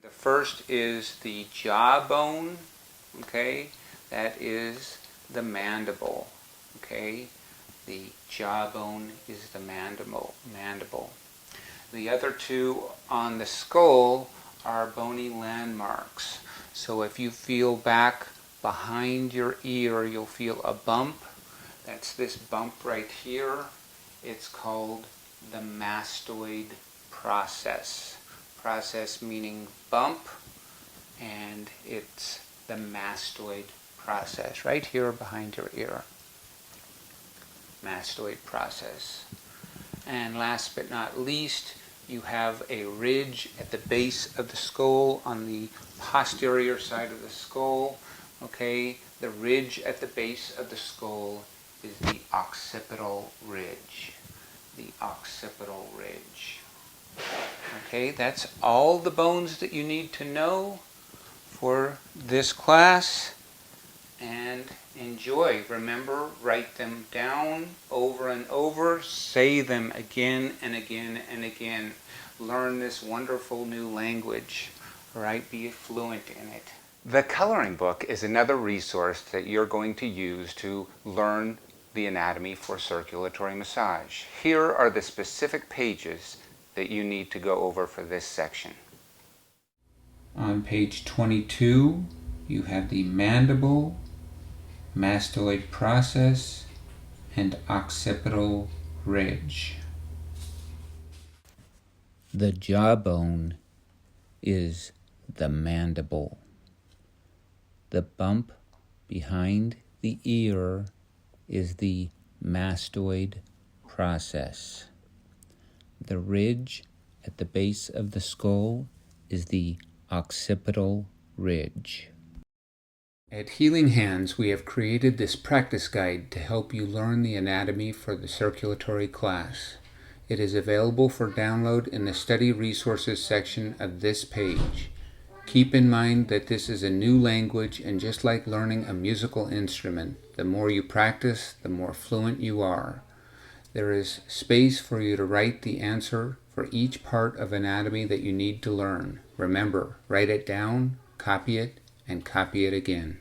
The first is the jawbone, okay? That is the mandible, okay? The jawbone is the mandible. The other two on the skull are bony landmarks. So if you feel back behind your ear, you'll feel a bump. That's this bump right here. It's called the mastoid process. Process meaning bump, and it's the mastoid process right here behind your ear. Mastoid process. And last but not least, you have a ridge at the base of the skull on the posterior side of the skull. Okay, the ridge at the base of the skull is the occipital ridge. The occipital ridge. Okay, that's all the bones that you need to know for this class. And enjoy. Remember, write them down over and over. Say them again and again and again. Learn this wonderful new language. All right, be fluent in it. The coloring book is another resource that you're going to use to learn the anatomy for circulatory massage. Here are the specific pages that you need to go over for this section. On page 22, you have the mandible, mastoid process, and occipital ridge. The jawbone is the mandible. The bump behind the ear is the mastoid process. The ridge at the base of the skull is the occipital ridge. At Healing Hands, we have created this practice guide to help you learn the anatomy for the circulatory class. It is available for download in the Study Resources section of this page. Keep in mind that this is a new language, and just like learning a musical instrument, the more you practice, the more fluent you are. There is space for you to write the answer for each part of anatomy that you need to learn. Remember, write it down, copy it, and copy it again.